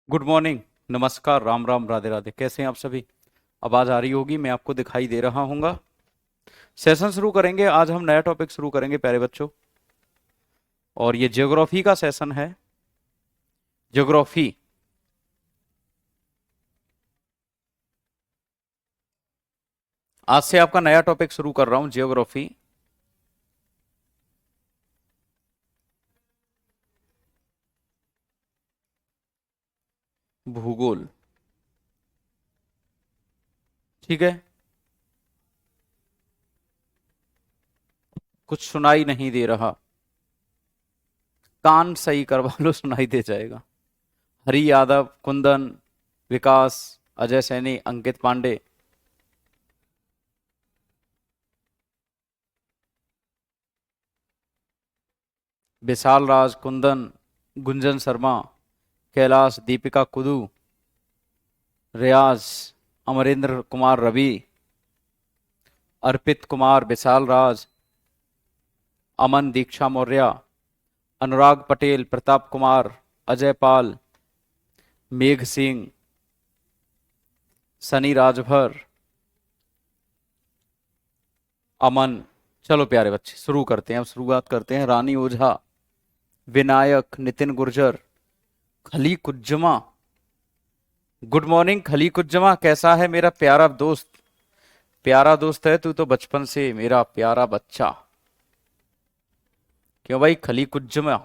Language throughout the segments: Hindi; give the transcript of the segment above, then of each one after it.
Good morning. नमस्कार, राम राम, राधे राधे। कैसे हैं आप सभी? आवाज आ रही होगी, मैं आपको दिखाई दे रहा हूँगा। सेशन शुरू करेंगे। आज हम नया टॉपिक शुरू करेंगे प्यारे बच्चों, और ये ज्योग्राफी का सेशन है। ज्योग्राफी। आज से आपका नया टॉपिक शुरू कर रहा हूं, ज्योग्राफी। भूगोल। ठीक है। कुछ सुनाई नहीं दे रहा। कान सही करवा लो, सुनाई दे जाएगा। हरी यादव, कुंदन, विकास, अजय सैनी, अंकित पांडे। विशाल राज, कुंदन, गुंजन शर्मा, कैलाश, दीपिका कुदू, रियाज, अमरेंद्र कुमार रवि, अर्पित कुमार, विशाल राज, अमन दीक्षा मौर्य, अनुराग पटेल, प्रताप कुमार, अजय पाल, मेघ सिंह, सनी राजभर, अमन। चलो प्यारे बच्चे, शुरू करते हैं। अब शुरुआत करते हैं। रानी ओझा, विनायक, नितिन गुर्जर, खली कुज्जमा। गुड मॉर्निंग खली कुज्जमा, कैसा है मेरा प्यारा दोस्त? प्यारा दोस्त है तू तो बचपन से, मेरा प्यारा बच्चा। क्यों भाई खली कुज्जमा?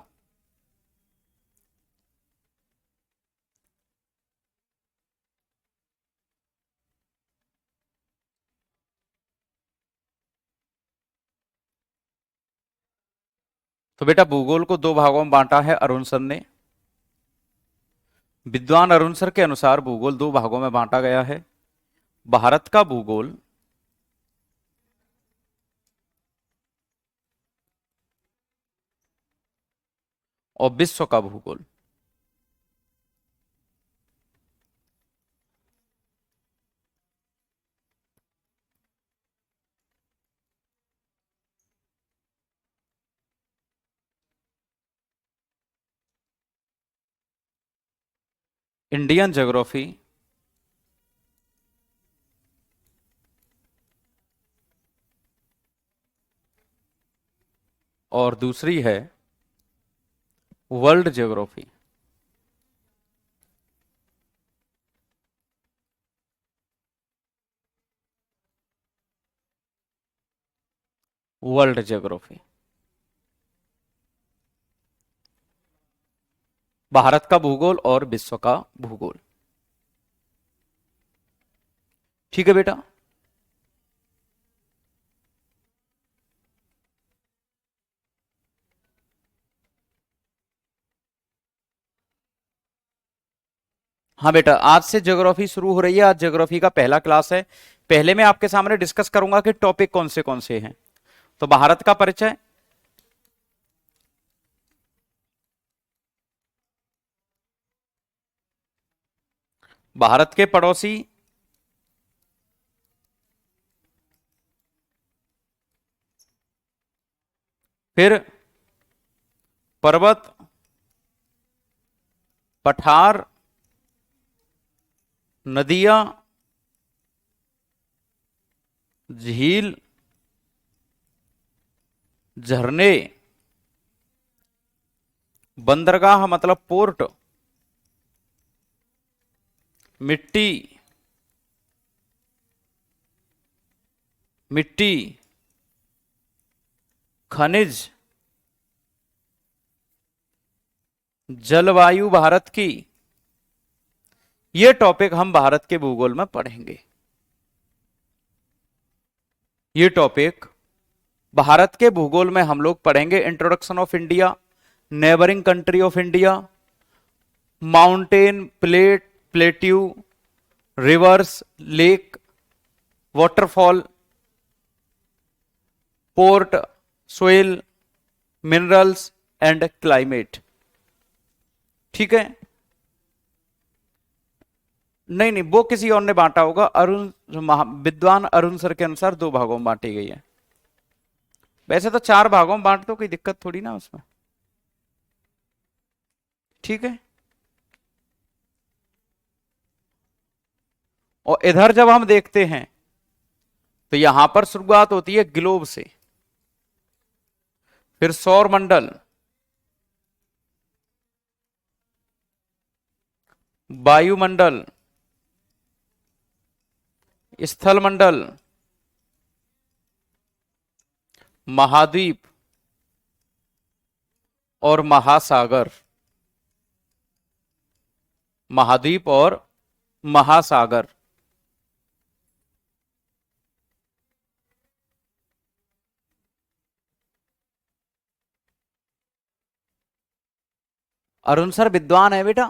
तो बेटा, भूगोल को दो भागों में बांटा है अरुण सर ने। विद्वान अरुण सर के अनुसार भूगोल दो भागों में बांटा गया है। भारत का भूगोल और विश्व का भूगोल। इंडियन ज्योग्राफी और दूसरी है world geography. World geography. Bharat का भूगोल और विश्व का भूगोल। ठीक है बेटा। हाँ बेटा, आज से ज्योग्राफी शुरू हो रही है। आज ज्योग्राफी का पहला क्लास है। पहले मैं आपके सामने डिस्कस करूंगा कि टॉपिक कौन से हैं। तो भारत का परिचय, भारत के पड़ोसी, फिर पर्वत, पठार, नदियां, झील, झरने, बंदरगाह मतलब पोर्ट, मिट्टी, मिट्टी, खनिज, जलवायु भारत की। ये टॉपिक हम भारत के भूगोल में पढ़ेंगे। ये टॉपिक भारत के भूगोल में हम लोग पढ़ेंगे। Introduction of India, neighbouring country of India, mountain, plate, plateau, reverse, lake, waterfall, port, soil, minerals and climate. ठीक है। नहीं नहीं, वो किसी और ने बांटा होगा। अरुण, विद्वान अरुण सर के अनुसार दो भागों में बांटी गई है। वैसे तो चार भागों में बांट दो, कोई दिक्कत थोड़ी ना उसमें। ठीक है। और इधर जब हम देखते हैं तो यहां पर शुरुआत होती है ग्लोब से, फिर सौर मंडल, वायुमंडल, स्थल मंडल, महाद्वीप और महासागर। महाद्वीप और महासागर। अरुण सर विद्वान है बेटा।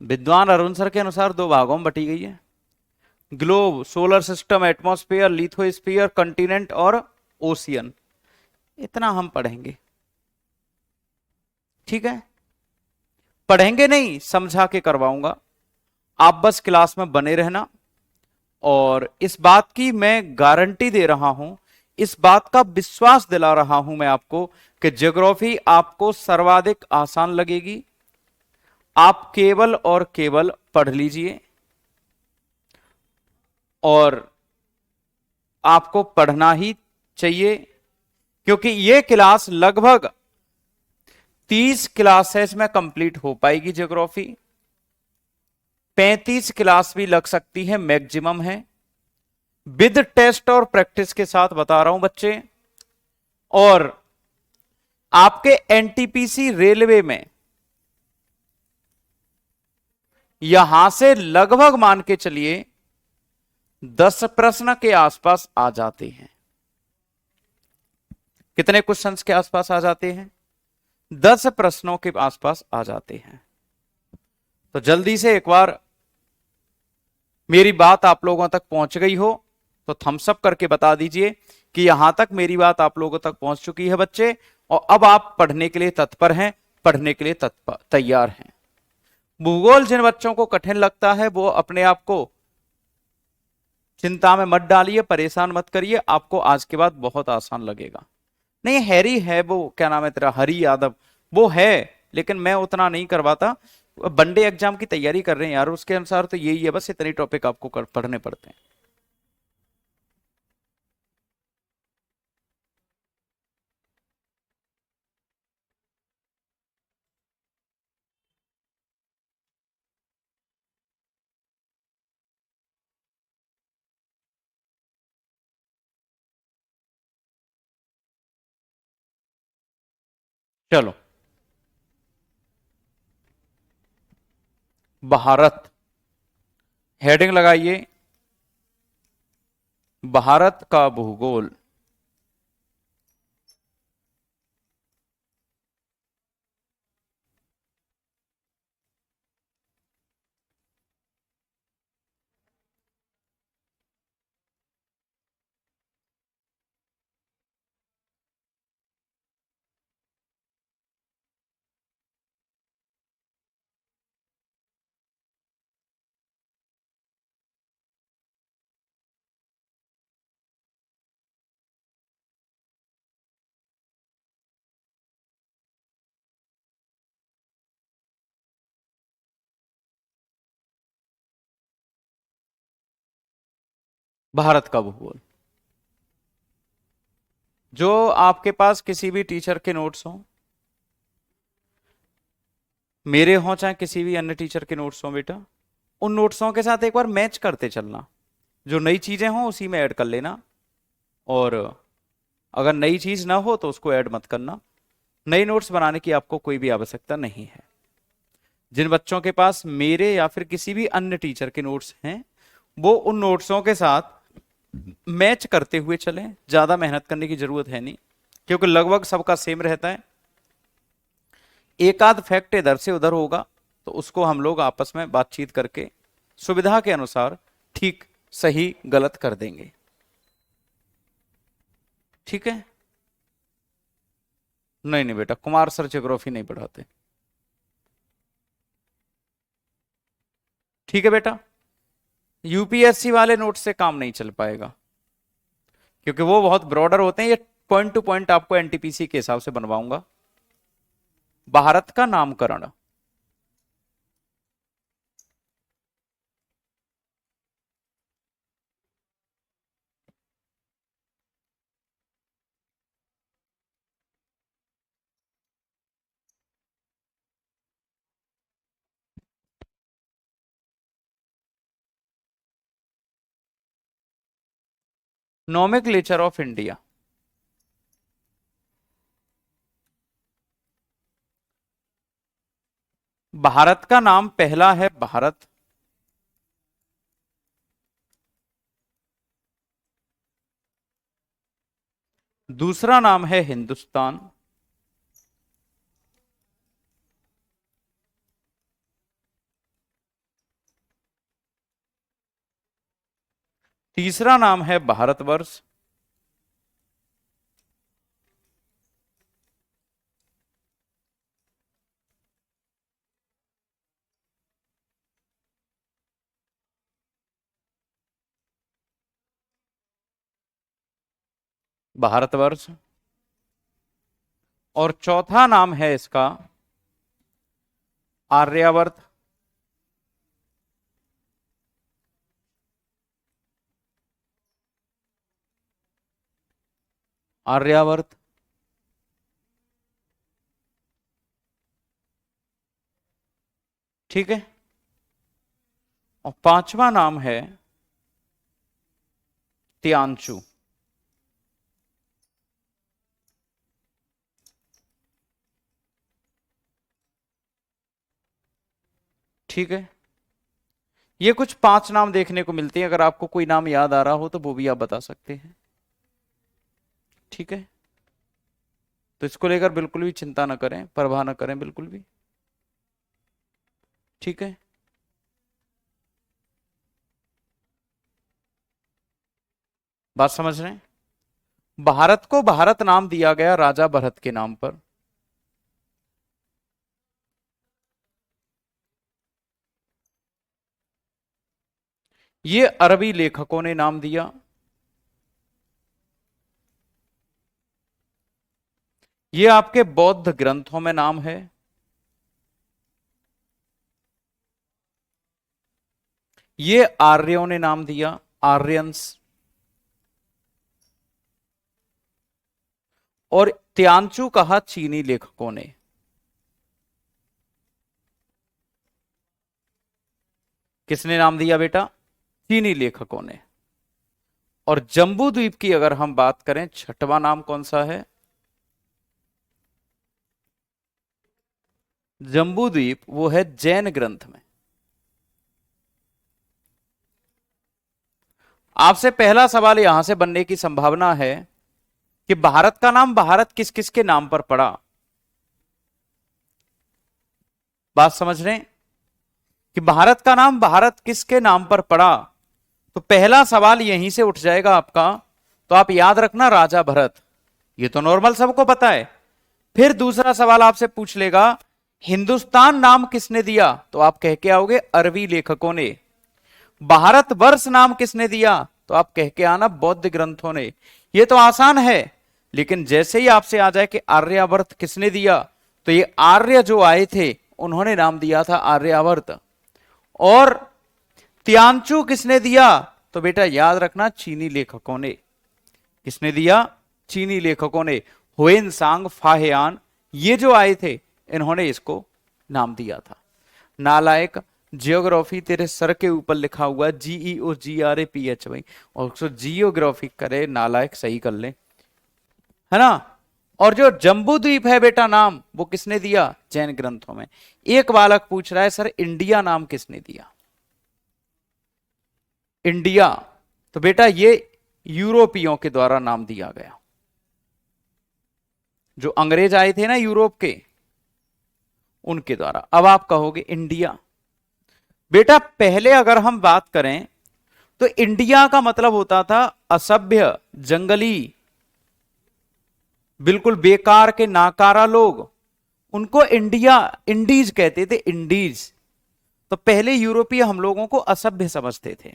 विद्वान अरुण सर के अनुसार दो भागों में बटी गई है, globe, solar system, atmosphere, lithosphere, continent और ओशियन। इतना हम पढ़ेंगे, ठीक है। पढ़ेंगे नहीं, समझा के करवाऊंगा। आप बस क्लास में बने रहना, और इस बात की मैं गारंटी दे रहा हूं, इस बात का विश्वास दिला रहा हूं मैं आपको कि ज्योग्राफी आपको सर्वाधिक आसान लगेगी। आप केवल और केवल पढ़ लीजिए, और आपको पढ़ना ही चाहिए, क्योंकि यह क्लास लगभग 30 क्लासेस में कंप्लीट हो पाएगी ज्योग्राफी। 35 क्लास भी लग सकती है, मैक्सिमम है, विद टेस्ट और प्रैक्टिस के साथ बता रहा हूं बच्चे। और आपके एनटीपीसी रेलवे में यहां से लगभग मान के चलिए 10 प्रश्न के आसपास आ जाते हैं। कितने क्वेश्चंस के आसपास आ जाते हैं? 10 प्रश्नों के आसपास आ जाते हैं। तो जल्दी से एक बार मेरी बात आप लोगों तक पहुंच गई हो तो थम्स अप करके बता दीजिए कि यहां तक मेरी बात आप लोगों तक पहुंच चुकी है बच्चे, और अब आप पढ़ने के लिए तत्पर हैं, पढ़ने के लिए तैयार हैं। भूगोल जिन बच्चों को कठिन लगता है वो अपने आप को चिंता में मत डालिए, परेशान मत करिए, आपको आज के बाद बहुत आसान लगेगा। नहीं, हैरी है वो, क्या नाम है तेरा, हरी यादव, वो है, लेकिन मैं उतना नहीं करवाता। वनडे एग्जाम की तैयारी कर रहे हैं यार, उसके अनुसार तो यही है, बस इतने टॉपिक आपको पढ़ने पड़ते हैं। चलो, भारत, हेडिंग लगाइए, भारत का भूगोल। भारत का भूगोल, जो आपके पास किसी भी टीचर के नोट्स हों, मेरे हों चाहे किसी भी अन्य टीचर के नोट्स हों बेटा, उन नोट्सों के साथ एक बार मैच करते चलना। जो नई चीजें हों उसी में ऐड कर लेना, और अगर नई चीज ना हो तो उसको ऐड मत करना। नए नोट्स बनाने की आपको कोई भी आवश्यकता नहीं है। जिन बच्चों के पास मेरे या फिर किसी भी अन्य टीचर के नोट्स हैं, वो उन नोट्सों के साथ मैच करते हुए चलें। ज्यादा मेहनत करने की जरूरत है नहीं, क्योंकि लगभग सबका सेम रहता है। एक आध फैक्ट इधर से उधर होगा तो उसको हम लोग आपस में बातचीत करके सुविधा के अनुसार ठीक सही गलत कर देंगे, ठीक है। नहीं नहीं बेटा, कुमार सर ज्योग्राफी नहीं पढ़ाते, ठीक है बेटा। यूपीएससी वाले नोट से काम नहीं चल पाएगा, क्योंकि वो बहुत ब्रॉडर होते हैं। ये पॉइंट टू पॉइंट आपको एनटीपीसी के हिसाब से बनवाऊंगा। भारत का नामकरण, नोमेक्लेचर ऑफ इंडिया। भारत का नाम पहला है भारत, दूसरा नाम है हिंदुस्तान, तीसरा नाम है भारतवर्ष, भारतवर्ष, और चौथा नाम है इसका आर्यावर्त। आर्यावर्त। ठीक है। और पांचवा नाम है तियांचू। ठीक है। ये कुछ 5 नाम देखने को मिलते हैं, अगर आपको कोई नाम याद आ रहा हो तो वो भी आप बता सकते हैं। ठीक है। तो इसको लेकर बिल्कुल भी चिंता ना करें, परवाह ना करें बिल्कुल भी। ठीक है। बात समझ रहे हैं? भारत को भारत नाम दिया गया राजा भरत के नाम पर। ये अरबी लेखकों ने नाम दिया। ये आपके बौद्ध ग्रंथों में नाम है। ये आर्यों ने नाम दिया, आर्यंस। और त्यांचू कहा चीनी लेखकों ने। किसने नाम दिया बेटा? चीनी लेखकों ने। और जम्बू द्वीप की अगर हम बात करें, छठवां नाम कौन सा है? जम्बू द्वीप वो है जैन ग्रंथ में। आपसे पहला सवाल यहां से बनने की संभावना है कि भारत का नाम भारत किस किस के नाम पर पड़ा। बात समझ रहे हैं कि भारत का नाम भारत किसके नाम पर पड़ा? तो पहला सवाल यहीं से उठ जाएगा आपका। तो आप याद रखना राजा भरत, ये तो नॉर्मल सबको पता है। फिर दूसरा सवाल आपसे पूछ लेगा हिंदुस्तान नाम किसने दिया, तो आप कह के आओगे अरबी लेखकों ने। भारतवर्ष नाम किसने दिया, तो आप कह के आना बौद्ध ग्रंथों ने। ये तो आसान है। लेकिन जैसे ही आपसे आ जाए कि आर्यावर्त किसने दिया, तो ये आर्य जो आए थे उन्होंने नाम दिया था आर्यावर्त। और त्यांचू किसने दिया, तो बेटा याद रखना चीनी लेखकों ने। किसने दिया? चीनी लेखकों ने। हुएन सांग, फाहेयान, ये जो आए थे इन्होंने इसको नाम दिया था। नालायक, जियोग्राफी तेरे सर के ऊपर लिखा हुआ GEOGRAPH भाई, और उसको जियोग्राफी करे, नालायक सही कर ले, है ना। और जो जम्बू द्वीप है बेटा नाम, वो किसने दिया? जैन ग्रंथों में। एक बालक पूछ रहा है सर इंडिया नाम किसने दिया? इंडिया, तो बेटा ये यूरोपियों के द्वारा नाम दिया गया। जो अंग्रेज आए थे ना यूरोप के, उनके द्वारा। अब आप कहोगे इंडिया। बेटा पहले अगर हम बात करें तो इंडिया का मतलब होता था असभ्य, जंगली, बिल्कुल बेकार के नाकारा लोग, उनको इंडिया, इंडीज कहते थे, इंडीज। तो पहले यूरोपीय हम लोगों को असभ्य समझते थे।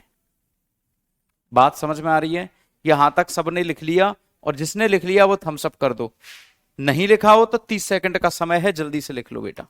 बात समझ में आ रही है? यहां तक सबने लिख लिया, और जिसने लिख लिया वो थम्स अप कर दो। नहीं लिखा हो तो 30 सेकंड का समय है, जल्दी से लिख लो बेटा।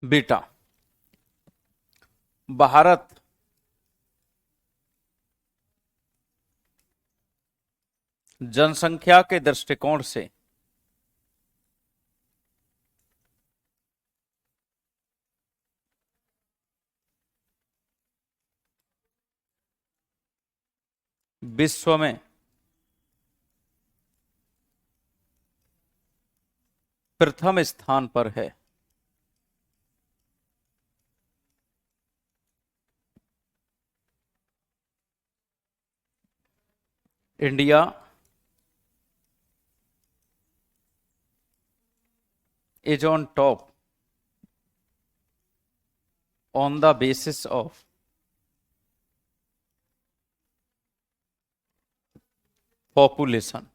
बेटा, भारत जनसंख्या के दृष्टिकोण से विश्व में प्रथम स्थान पर है। India is on top on the basis of population।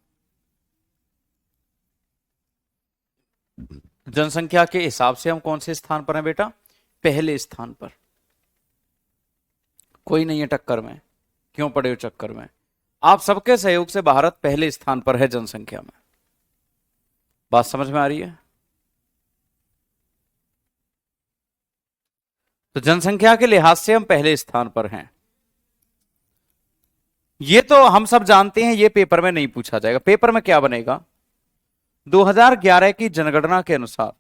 जनसंख्या के हिसाब से हम कौन से स्थान पर हैं बेटा? पहले स्थान पर। कोई नहीं है टक्कर में, क्यों पड़े हो चक्कर में? आप सबके सहयोग से भारत पहले स्थान पर है जनसंख्या में। बात समझ में आ रही है? तो जनसंख्या के लिहाज से हम पहले स्थान पर हैं। ये तो हम सब जानते हैं, ये पेपर में नहीं पूछा जाएगा। पेपर में क्या बनेगा? 2011 की जनगणना के अनुसार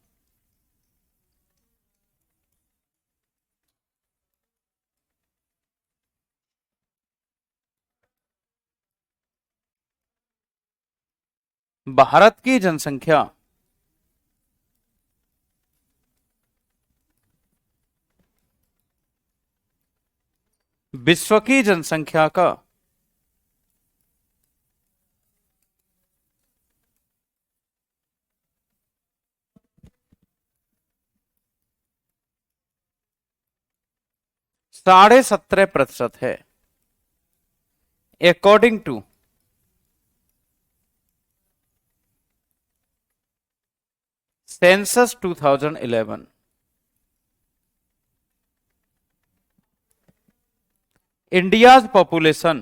भारत की जनसंख्या विश्व की जनसंख्या का 17.5% है, according to census 2011। India's population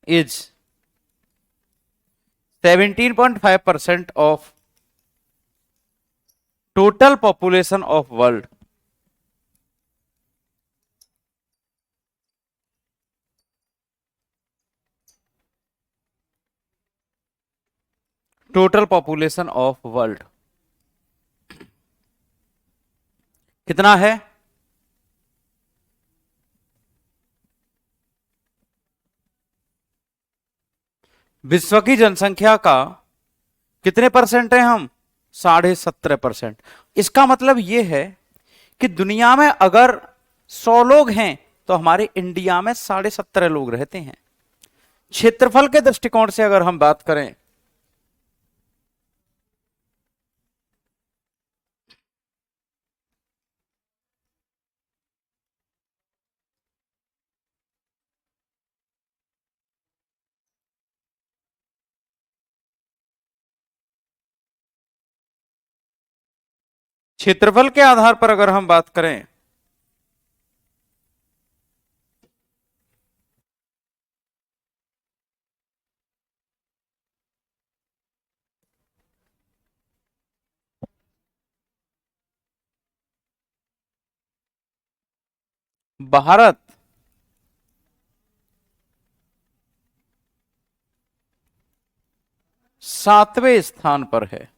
is 17.5% of total population of world। Total population of world कितना है? विश्व की जनसंख्या का कितने परसेंट है हम? 17.5%। इसका मतलब यह है कि दुनिया में अगर 100 लोग हैं तो हमारे इंडिया में 17.5 लोग रहते हैं। क्षेत्रफल के दृष्टिकोण से अगर हम बात करें क्षेत्रफल के आधार पर अगर हम बात करें भारत सातवें स्थान पर है।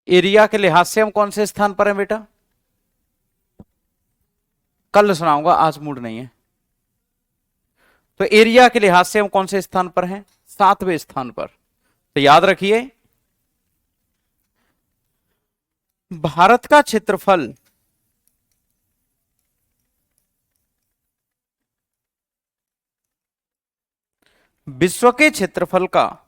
एरिया के लिहाज से हम कौन से स्थान पर हैं बेटा? कल सुनाऊंगा, आज मूड नहीं है। तो एरिया के लिहाज से हम कौन से स्थान पर हैं? 7वें स्थान पर। तो याद रखिए, भारत का क्षेत्रफल विश्व के क्षेत्रफल का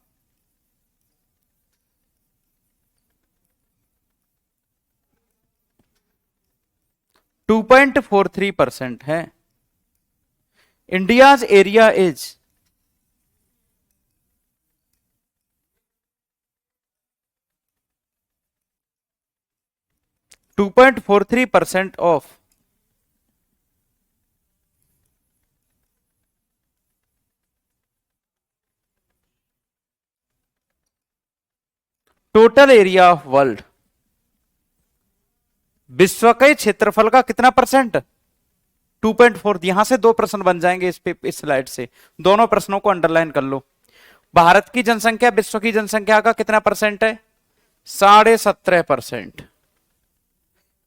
2.43% है। India's area is 2.43% of total area of world. विश्व के क्षेत्रफल का कितना परसेंट? 2.4। यहां से दो प्रश्न बन जाएंगे इस स्लाइड से। दोनों प्रश्नों को अंडरलाइन कर लो। भारत की जनसंख्या विश्व की जनसंख्या का कितना परसेंट है? 17.5%।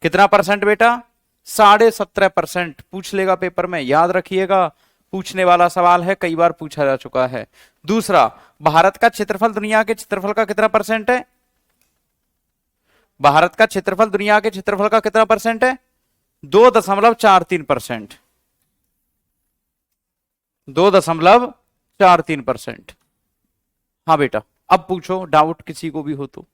कितना परसेंट बेटा? 17.5%। पूछ लेगा पेपर में, याद रखिएगा, पूछने वाला सवाल है, कई बार पूछा जा चुका है। दूसरा, भारत का क्षेत्रफल दुनिया के क्षेत्रफल का कितना परसेंट है? भारत का क्षेत्रफल दुनिया के क्षेत्रफल का कितना परसेंट है? 2.43%। 2.43%। हाँ बेटा, अब पूछो, डाउट किसी को भी हो तो।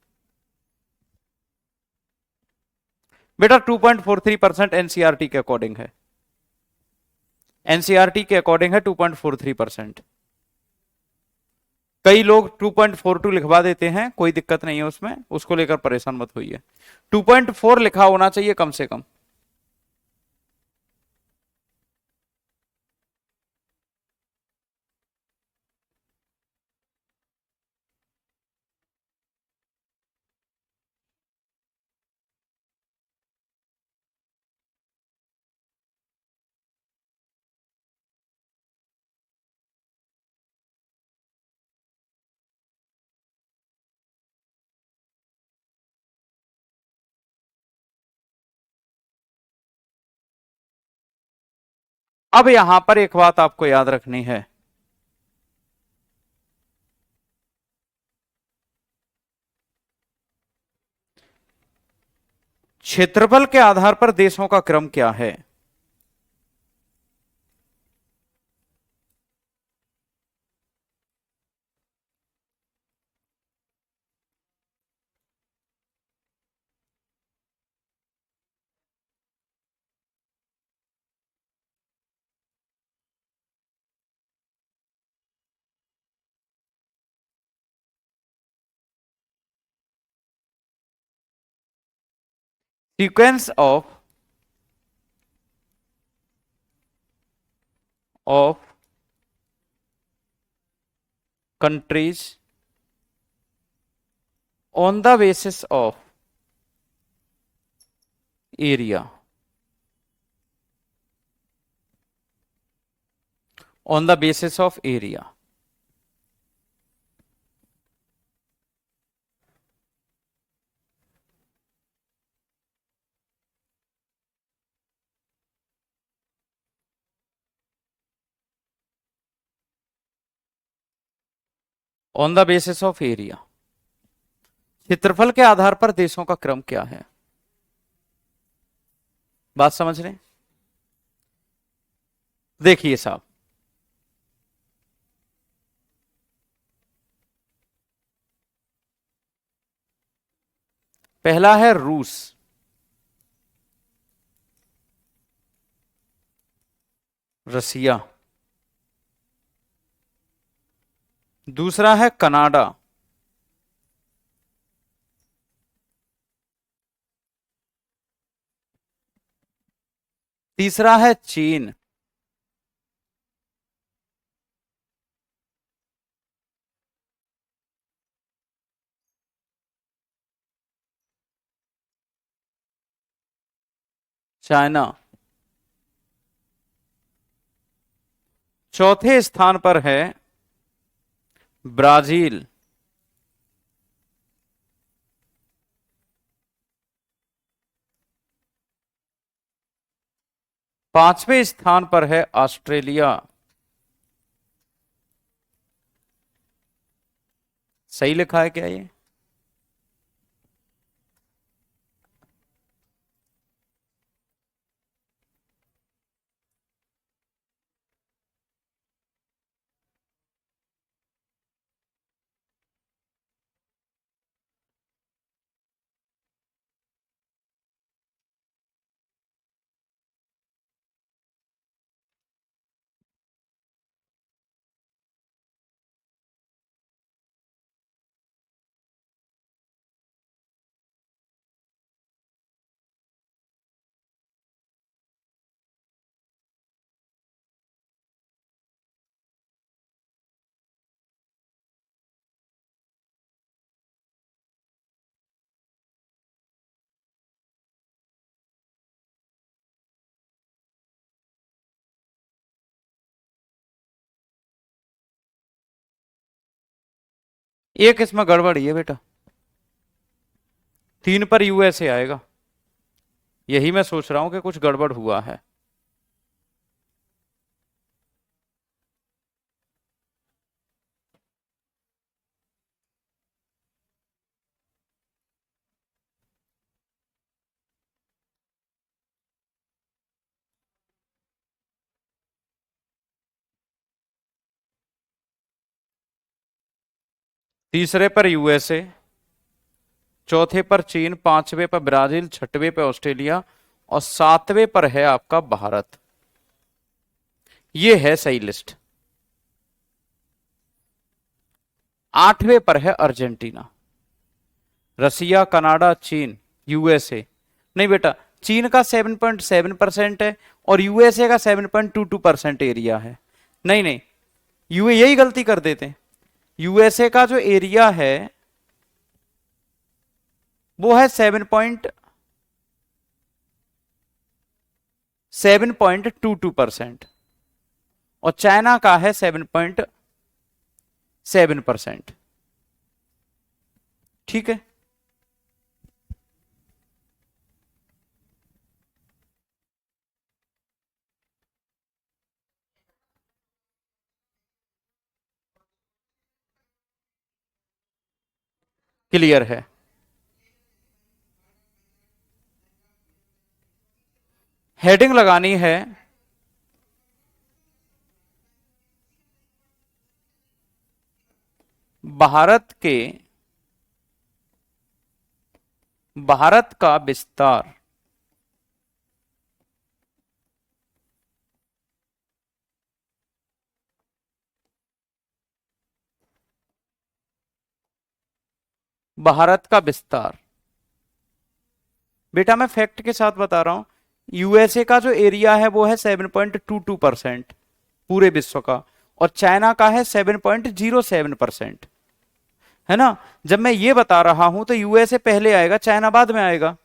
बेटा 2.43% एनसीईआरटी के अकॉर्डिंग है। एनसीईआरटी के अकॉर्डिंग है 2.43%। कई लोग 2.42 लिखवा देते हैं, कोई दिक्कत नहीं है उसमें, उसको लेकर परेशान मत होइए। 2.4 लिखा होना चाहिए कम से कम। अब यहां पर एक बात आपको याद रखनी है। क्षेत्रफल के आधार पर देशों का क्रम क्या है? Sequence of countries on the basis of area. On the basis of area. On the basis of area. क्षेत्रफल के आधार पर देशों का क्रम क्या है? बात समझ रहे हैं? देखिए साहब, पहला है रूस, रसिया। दूसरा है कनाडा। तीसरा है चीन। चाइना। चौथे स्थान पर है ब्राजील। 5वें स्थान पर है ऑस्ट्रेलिया। सही लिखा है क्या ये? एक इसमें गड़बड़ी है बेटा, 3 पर यूएसए आएगा। यही मैं सोच रहा हूं कि कुछ गड़बड़ हुआ है। तीसरे पर यूएसए, चौथे पर चीन, पांचवें पर ब्राजील, छठवें पर ऑस्ट्रेलिया और सातवें पर है आपका भारत। ये है सही लिस्ट। आठवें पर है अर्जेंटीना, रसिया, कनाडा, चीन, यूएसए। नहीं बेटा, चीन का 7.7% है और यूएसए का 7.22% एरिया है। नहीं नहीं, यूए यही गलती कर देते हैं। यूएसए का जो एरिया है वो है 7.22% और चाइना का है 7.7%। ठीक है, क्लियर है। हेडिंग लगानी है भारत का विस्तार। भारत का विस्तार बेटा मैं फैक्ट के साथ बता रहा हूं। यूएसए का जो एरिया है वो है 7.22% पूरे विश्व का और चाइना का है 7.07%। है ना? जब मैं ये बता रहा हूं तो यूएसए पहले आएगा, चाइना बाद में आएगा।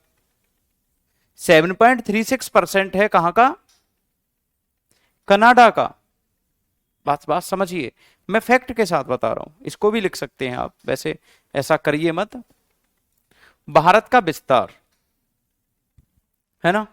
7.36% है कहां का? कनाडा का। बात बात समझिए, मैं फैक्ट के साथ बता रहा हूं, इसको भी लिख सकते हैं आप, वैसे ऐसा करिए मत। भारत का विस्तार, है ना?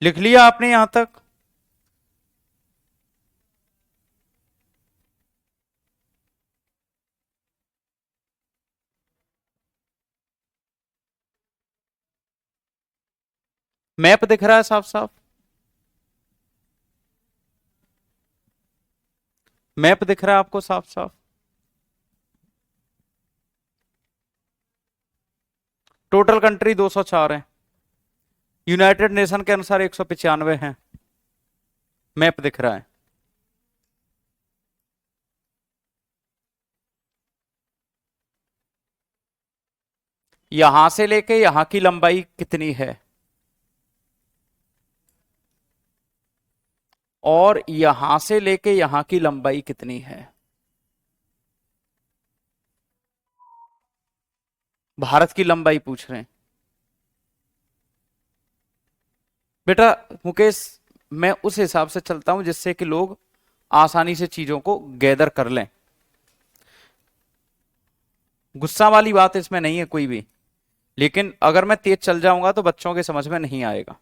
लिख लिया आपने यहां तक? मैप दिख रहा है साफ साफ? मैप दिख रहा है आपको साफ साफ? टोटल कंट्री 204 है, यूनाइटेड नेशन के अनुसार 195 है। मैप दिख रहा है। यहां से लेके यहां की लंबाई कितनी है? और यहां से लेके यहां की लंबाई कितनी है? भारत की लंबाई पूछ रहे हैं बेटा। मुकेश, मैं उस हिसाब से चलता हूं जिससे कि लोग आसानी से चीजों को गैदर कर लें। गुस्सा वाली बात इसमें नहीं है कोई भी, लेकिन अगर मैं तेज चल जाऊंगा तो बच्चों के समझ में नहीं आएगा।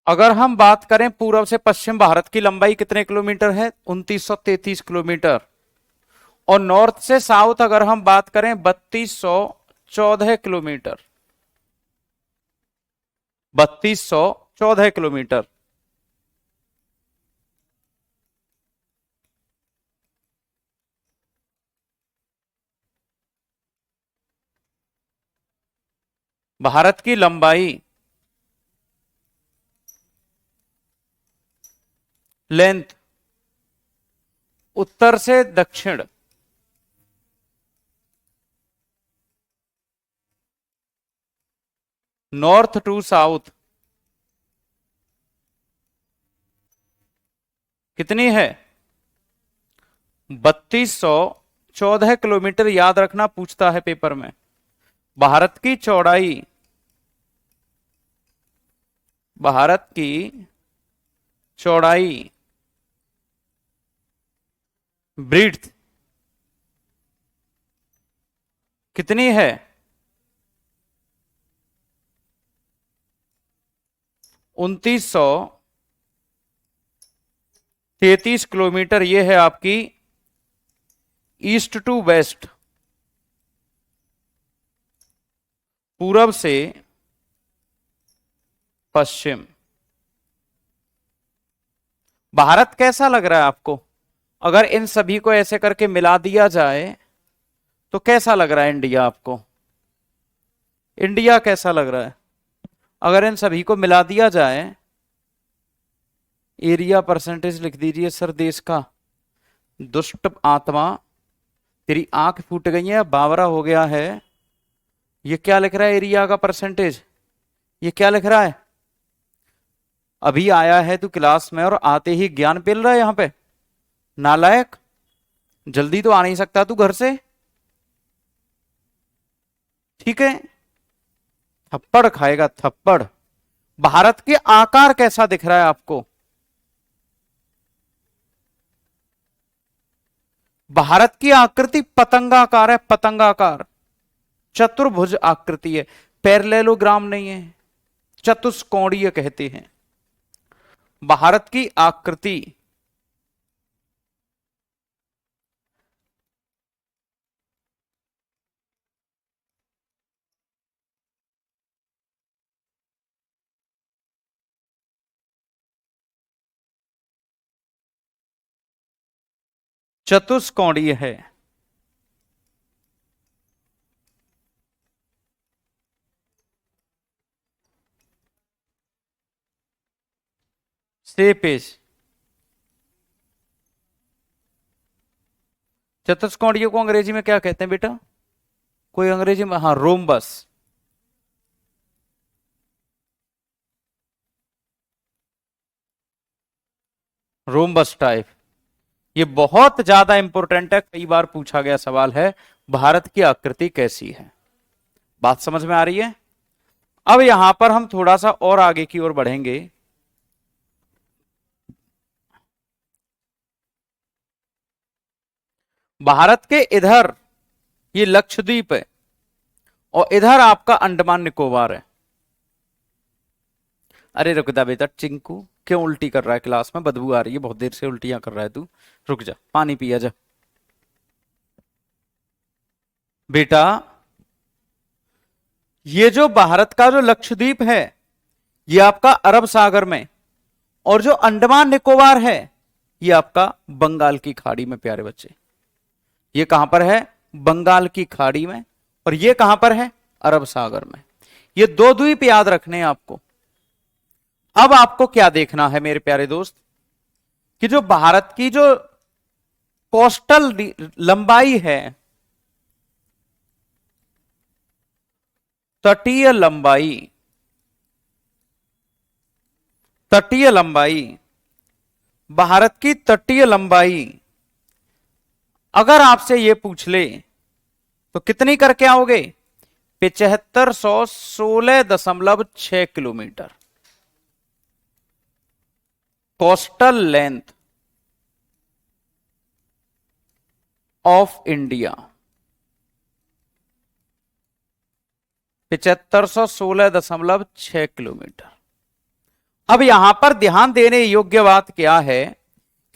अगर हम बात करें पूर्व से पश्चिम भारत की लंबाई कितने किलोमीटर है? 2933 किलोमीटर। और नॉर्थ से साउथ अगर हम बात करें 3214 किलोमीटर। 3214 किलोमीटर। भारत की लंबाई, लेंथ, उत्तर से दक्षिण, नॉर्थ टू साउथ कितनी है? 3214 किलोमीटर। याद रखना, पूछता है पेपर में। भारत की चौड़ाई, भारत की चौड़ाई, ब्रीड्थ कितनी है? 2933 किलोमीटर। ये है आपकी ईस्ट टू वेस्ट, पूरब से पश्चिम। भारत कैसा लग रहा है आपको? अगर इन सभी को ऐसे करके मिला दिया जाए तो कैसा लग रहा है इंडिया आपको? इंडिया कैसा लग रहा है अगर इन सभी को मिला दिया जाए? एरिया परसेंटेज लिख दीजिए सर देश का। दुष्ट आत्मा, तेरी आंख फूट गई है, बावरा हो गया है। ये क्या लिख रहा है एरिया का परसेंटेज? ये क्या लिख रहा है? अभी आया है तू क्लास में और आते ही ज्ञान पेल रहा है यहां पे। नालायक, जल्दी तो आ नहीं सकता तू घर से? ठीक है, थप्पड़ खाएगा थप्पड़। भारत के आकार कैसा दिख रहा है आपको? भारत की आकृति पतंगाकार है, पतंगाकार, चतुर्भुज आकृति है, पैरेललोग्राम नहीं है, चतुष्कोणीय कहते हैं भारत की आकृति। चतुष्कोणीय है। से पेज चतुष्कोणीय को अंग्रेजी में क्या कहते हैं बेटा? कोई अंग्रेजी में? हाँ, रोम्बस। Rhombus type. ये बहुत ज्यादा इंपॉर्टेंट है, कई बार पूछा गया सवाल है। भारत की आकृति कैसी है? बात समझ में आ रही है? अब यहां पर हम थोड़ा सा और आगे की ओर बढ़ेंगे। भारत के इधर ये लक्षद्वीप है और इधर आपका अंडमान निकोबार है। अरे रुक जा बेटा चिंकू, क्यों उल्टी कर रहा है? क्लास में बदबू आ रही है, बहुत देर से उल्टियां कर रहा है तू। रुक जा, पानी पिया जा बेटा। ये जो भारत का जो लक्षद्वीप है, ये आपका अरब सागर में, और जो अंडमान निकोबार है, ये आपका बंगाल की खाड़ी में प्यारे बच्चे। ये कहां पर है? बंगाल की खाड़ी में। और ये कहां पर है? अरब सागर में। ये दो द्वीप याद रखने हैं आपको। अब आपको क्या देखना है मेरे प्यारे दोस्त, कि जो भारत की जो कोस्टल लंबाई है, तटीय लंबाई, तटीय लंबाई, भारत की तटीय लंबाई अगर आपसे यह पूछ ले तो कितनी करके आओगे? 7516.6 kilometre coastal length of India. 7516.6 kilometre. अब यहां पर ध्यान देने योग्य बात क्या है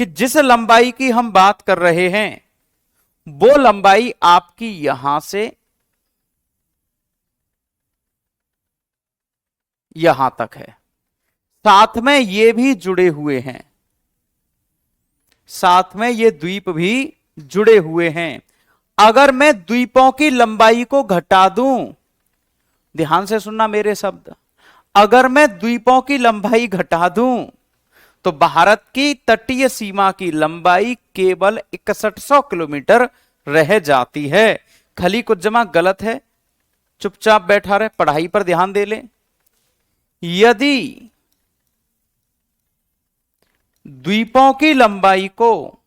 कि जिस लंबाई की हम बात कर रहे हैं, वो लंबाई आपकी यहां से यहां तक है। साथ में ये भी जुड़े हुए हैं, साथ में ये द्वीप भी जुड़े हुए हैं। अगर मैं द्वीपों की लंबाई को घटा दूं, ध्यान से सुनना मेरे शब्द, अगर मैं द्वीपों की लंबाई घटा दूं तो भारत की तटीय सीमा की लंबाई केवल 6100 किलोमीटर रह जाती है। खली कुछ जमा गलत है, चुपचाप बैठा रहे, पढ़ाई पर ध्यान दे ले। यदि द्वीपों की लंबाई को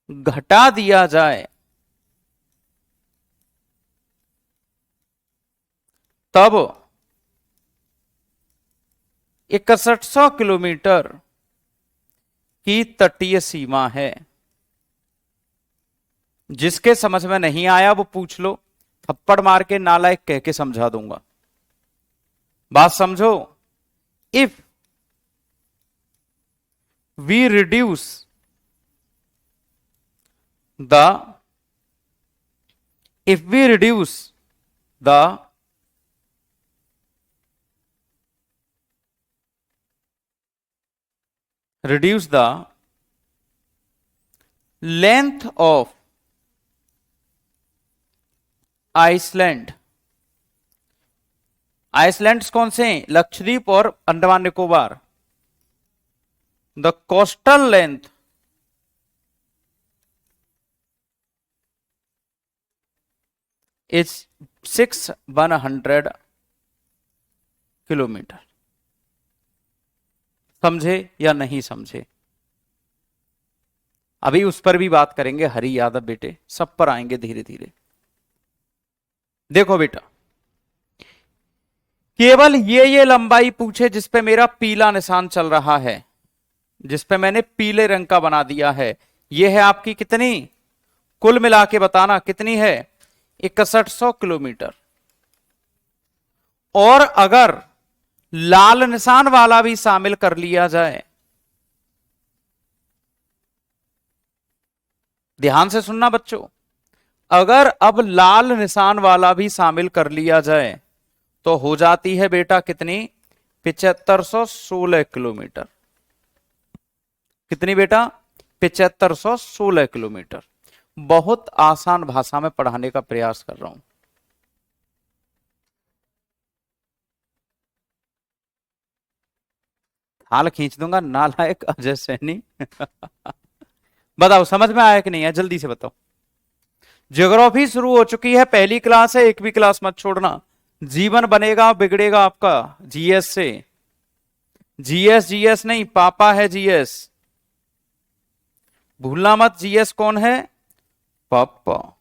घटा दिया जाए तब 6100 किलोमीटर की तटीय सीमा है। जिसके समझ में नहीं आया वो पूछ लो, थप्पड़ मार के नालायक कह के समझा दूंगा। बात समझो। If we reduce the if we reduce the length of island, islands कौन से हैं? लक्षद्वीप और Andaman Nicobar. The coastal length is 600 kilometre. समझे या नहीं समझे? अभी उस पर भी बात करेंगे, हरी यादव बेटे, सब पर आएंगे धीरे धीरे। देखो बेटा, केवल ये लंबाई पूछे जिस पे मेरा पीला निशान चल रहा है, जिस पे मैंने पीले रंग का बना दिया है, ये है आपकी कितनी? कुल मिला के बताना कितनी है? 6100 किलोमीटर। और अगर लाल निशान वाला भी शामिल कर लिया जाए, ध्यान से सुनना बच्चों, अगर अब लाल निशान वाला भी शामिल कर लिया जाए तो हो जाती है बेटा कितनी? 7516 किलोमीटर। कितनी बेटा? 7516 किलोमीटर। बहुत आसान भाषा में पढ़ाने का प्रयास कर रहा हूं। हाल खींच दूंगा नालायक अजय सैनी। बताओ समझ में आया कि नहीं है? जल्दी से बताओ। ज्योग्राफी शुरू हो चुकी है, पहली क्लास है, एक भी क्लास मत छोड़ना। जीवन बनेगा बिगड़ेगा आपका जीएस से। जीएस जीएस नहीं, पापा है जीएस, भूलना मत। जीएस कौन है? पापा।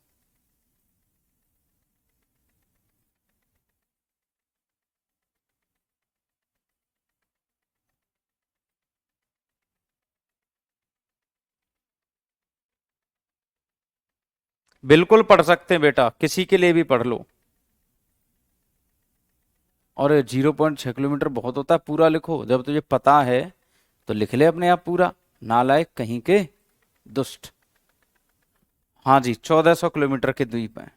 बिल्कुल पढ़ सकते हैं बेटा, किसी के लिए भी पढ़ लो। और 0.6 किलोमीटर बहुत होता है, पूरा लिखो। जब तुझे पता है तो लिख ले अपने आप पूरा, नालायक कहीं के दुष्ट। हाँ जी, 1400 किलोमीटर के द्वीप हैं।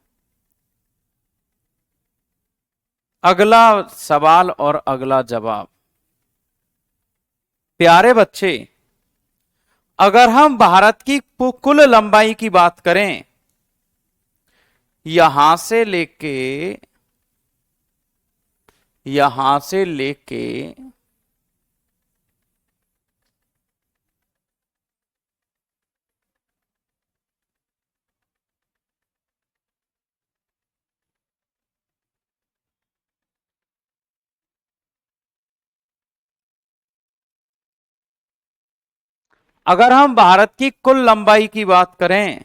अगला सवाल और अगला जवाब। प्यारे बच्चे, अगर हम भारत की कुल लंबाई की बात करें, यहां से लेके अगर हम भारत की कुल लंबाई की बात करें,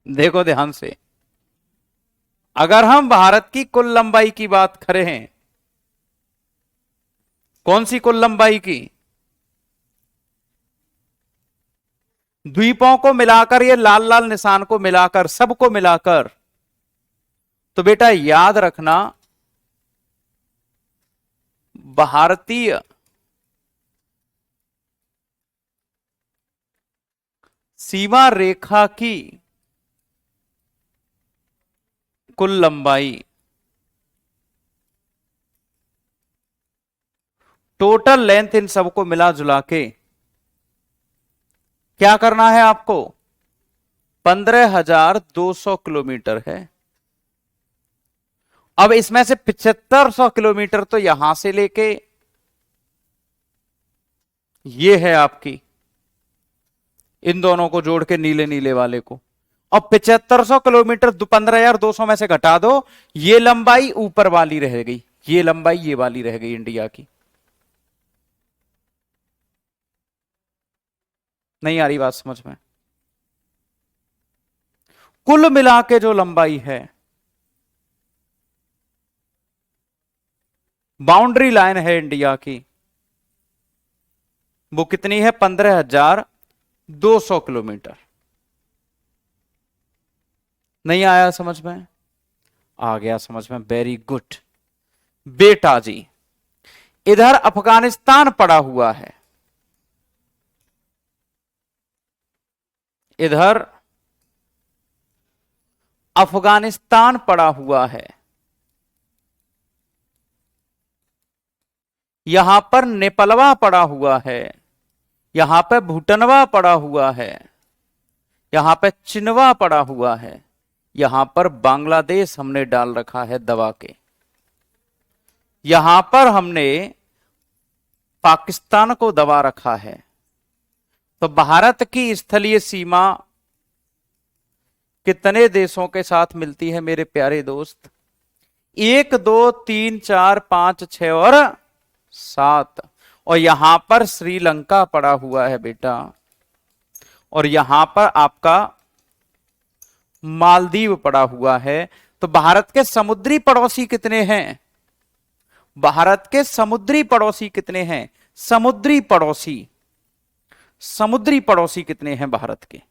देखो ध्यान से, अगर हम भारत की कुल लंबाई की बात करें, कौन सी कुल लंबाई की? द्वीपों को मिलाकर, ये लाल लाल निशान को मिलाकर, सबको मिलाकर, तो बेटा याद रखना, भारतीय सीमा रेखा की कुल लंबाई, टोटल लेंथ इन सबको मिला जुला के क्या करना है आपको? 15,200 किलोमीटर है। अब इसमें से 7500 किलोमीटर तो यहां से लेके ये है आपकी, इन दोनों को जोड़ के नीले नीले वाले को, और 7500 किलोमीटर 15,200 में से घटा दो, ये लंबाई ऊपर वाली रह गई, ये लंबाई ये वाली रह गई इंडिया की। नहीं आ रही बात समझ में? कुल मिला के जो लंबाई है, बाउंड्री लाइन है इंडिया की, वो कितनी है? 15,200 किलोमीटर। नहीं आया समझ में? आ गया समझ में, वेरी गुड बेटा जी। इधर अफगानिस्तान पड़ा हुआ है, इधर अफगानिस्तान पड़ा हुआ है, यहां पर नेपालवा पड़ा हुआ है, यहां पे भूटानवा पड़ा हुआ है, यहां पे चिनवा पड़ा हुआ है, यहां पर बांग्लादेश हमने डाल रखा है दबा के, यहां पर हमने पाकिस्तान को दबा रखा है। तो भारत की स्थलीय सीमा कितने देशों के साथ मिलती है मेरे प्यारे दोस्त? 1 2 3 4 5 6 और 7। और यहां पर श्रीलंका पड़ा हुआ है बेटा, और यहां पर आपका मालदीव पड़ा हुआ है। तो भारत के समुद्री पड़ोसी कितने हैं? भारत के समुद्री पड़ोसी कितने हैं? समुद्री पड़ोसी कितने हैं भारत के?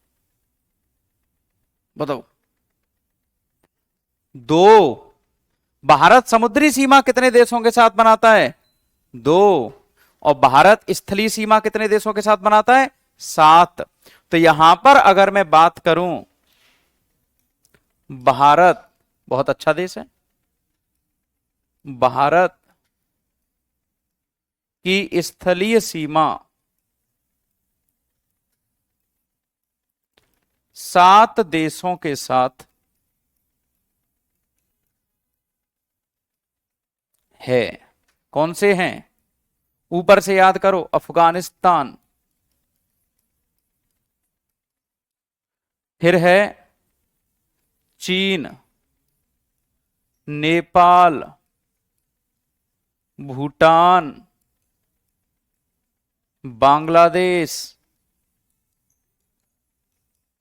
बताओ। 2। भारत समुद्री सीमा कितने देशों के साथ बनाता है? 2। और भारत स्थलीय सीमा कितने देशों के साथ बनाता है? 7। तो यहां पर अगर मैं बात करूं, भारत बहुत अच्छा देश है, भारत की स्थलीय सीमा 7 देशों के साथ है। कौन से हैं? ऊपर से याद करो, अफगानिस्तान, फिर है चीन, नेपाल, भूटान, बांग्लादेश,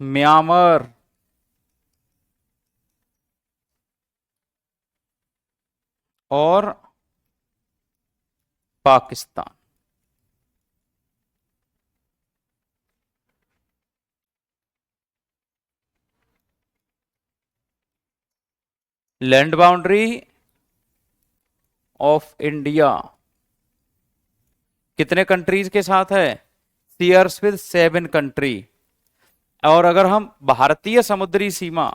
म्यांमार, और Pakistan. Land boundary of India कितने कंट्रीज के साथ है? Shares with 7 country. और अगर हम भारतीय समुद्री सीमा,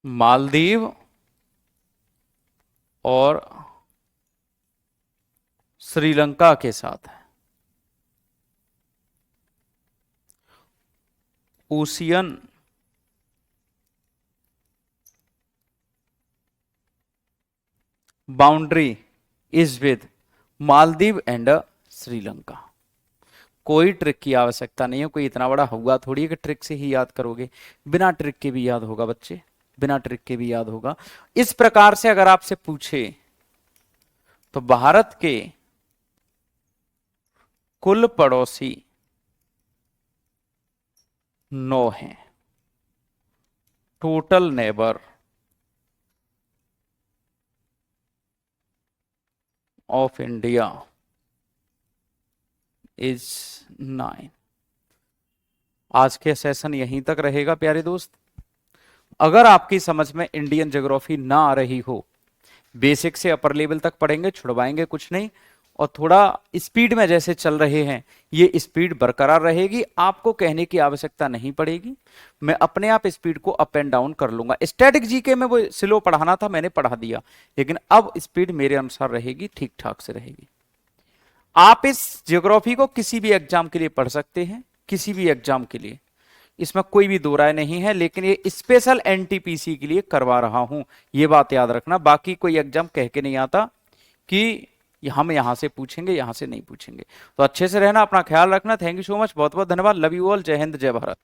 मालदीव और श्रीलंका के साथ है। Ocean boundary is with Maldives and Sri Lanka. कोई ट्रिक की आवश्यकता नहीं है, कोई इतना बड़ा हुआ थोड़ी है कि ट्रिक से ही याद करोगे, बिना ट्रिक के भी याद होगा बच्चे, बिना ट्रिक के भी याद होगा। इस प्रकार से अगर आपसे पूछे तो भारत के कुल पड़ोसी 9 हैं। Total neighbour of India is 9। आज के सेशन यहीं तक रहेगा प्यारे दोस्त। अगर आपकी समझ में इंडियन ज्योग्राफी ना आ रही हो, बेसिक से अपर लेवल तक पढ़ेंगे, छुड़वाएंगे कुछ नहीं, और थोड़ा स्पीड में जैसे चल रहे हैं ये स्पीड बरकरार रहेगी, आपको कहने की आवश्यकता नहीं पड़ेगी, मैं अपने आप स्पीड को अप एंड डाउन कर लूंगा। स्टैटिक जीके में वो स्लो पढ़ाना था, मैंने पढ़ा दिया, लेकिन अब स्पीड मेरे अनुसार रहेगी, ठीक ठाक से रहेगी। आप इस ज्योग्राफी को किसी भी एग्जाम के लिए पढ़ सकते हैं, किसी भी एग्जाम के लिए, इसमें कोई भी दो राय नहीं है, लेकिन ये स्पेशल एनटीपीसी के लिए करवा रहा हूं, ये बात याद रखना। बाकी कोई एग्जाम कह के नहीं आता कि हम यहां से पूछेंगे, यहां से नहीं पूछेंगे। तो अच्छे से रहना, अपना ख्याल रखना। थैंक यू सो मच, बहुत बहुत धन्यवाद। Love you all. जय हिंद, जय भारत।